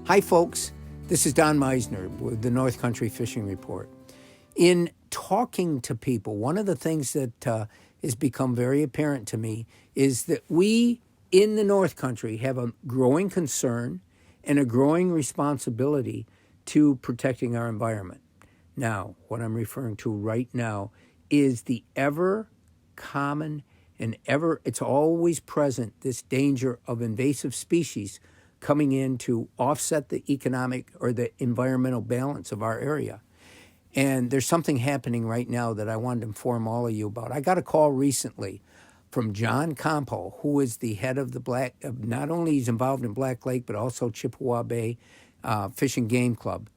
Hi, folks. This is Don Meissner with the North Country Fishing Report. In talking to people, one of the things that has become very apparent to me is that we in the North Country have a growing concern and a growing responsibility to protecting our environment. Now, what I'm referring to right now is the ever common and it's always present, this danger of invasive species coming in to offset the economic or the environmental balance of our area. And there's something happening right now that I wanted to inform all of you about. I got a call recently from John Campo, who is the head of not only he's involved in Black Lake, but also Chippewa Bay Fish and Game Club.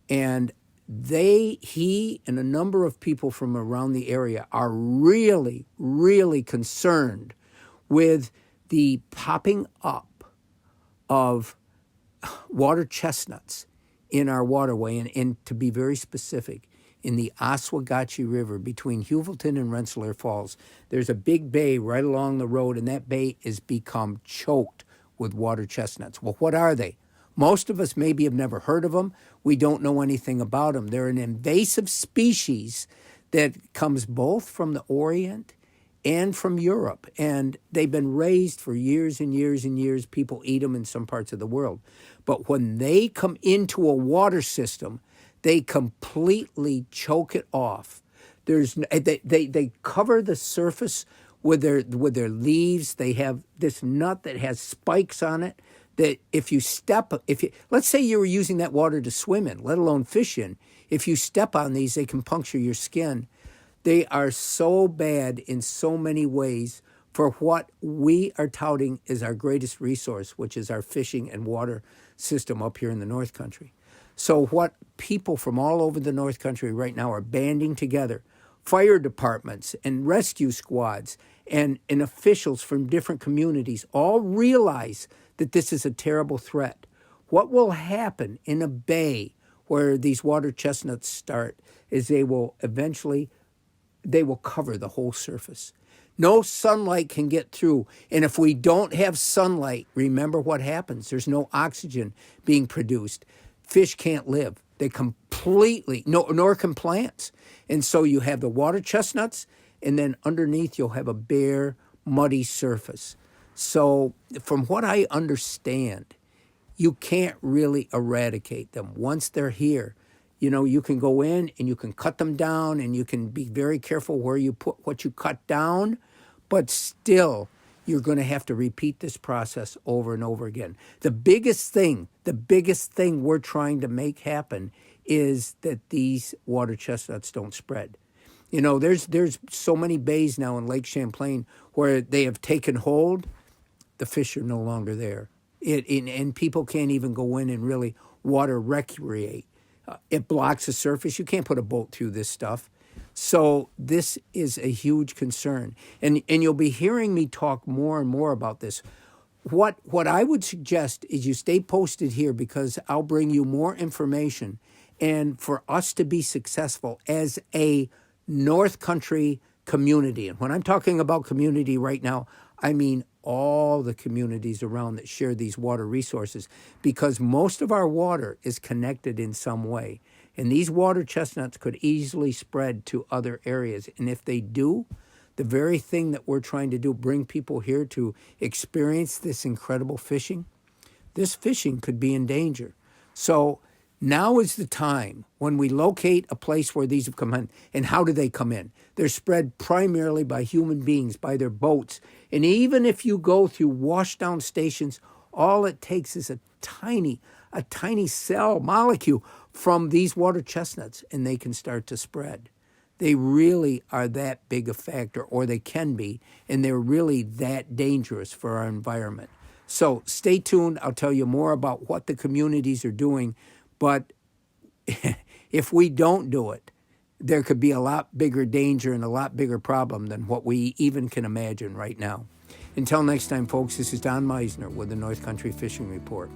And he and a number of people from around the area are really, really concerned with the popping up of water chestnuts in our waterway, and to be very specific, in the Oswegatchie River between Heuvelton and Rensselaer Falls. There's a big bay right along the road, and that bay has become choked with water chestnuts. Well, what are they? Most of us maybe have never heard of them. We don't know anything about them. They're an invasive species that comes both from the Orient and from Europe, and they've been raised for years and years and years. People eat them in some parts of the world. But when they come into a water system, they completely choke it off. They cover the surface with their leaves. They have this nut that has spikes on it that let's say you were using that water to swim in, let alone fish in, if you step on these, they can puncture your skin. They are so bad in so many ways for what we are touting is our greatest resource, which is our fishing and water system up here in the North Country. So what people from all over the North Country right now are banding together, fire departments and rescue squads and officials from different communities all realize that this is a terrible threat. What will happen in a bay where these water chestnuts start is they will cover the whole surface. No sunlight can get through. And if we don't have sunlight, remember what happens. There's no oxygen being produced. Fish can't live. They completely, nor can plants. And so you have the water chestnuts, and then underneath you'll have a bare, muddy surface. So from what I understand, you can't really eradicate them. Once they're here, you can go in and you can cut them down, and you can be very careful where you put what you cut down, but still you're going to have to repeat this process over and over again. The biggest thing we're trying to make happen is that these water chestnuts don't spread. There's so many bays now in Lake Champlain where they have taken hold. The fish are no longer there. And people can't even go in and really water recreate. It blocks the surface. You can't put a boat through this stuff. So this is a huge concern. And you'll be hearing me talk more and more about this. What I would suggest is you stay posted here, because I'll bring you more information. And for us to be successful as a North Country community, and when I'm talking about community right now, I mean all the communities around that share these water resources, because most of our water is connected in some way. And these water chestnuts could easily spread to other areas. And if they do, the very thing that we're trying to do, bring people here to experience this incredible fishing, this fishing could be in danger. So now is the time when we locate a place where these have come in. And how do they come in? They're spread primarily by human beings, by their boats. And even if you go through washdown stations, all it takes is a tiny cell molecule from these water chestnuts, and they can start to spread. They really are that big a factor, or they can be, and they're really that dangerous for our environment. So stay tuned. I'll tell you more about what the communities are doing. But if we don't do it, there could be a lot bigger danger and a lot bigger problem than what we even can imagine right now. Until next time, folks, this is Don Meissner with the North Country Fishing Report.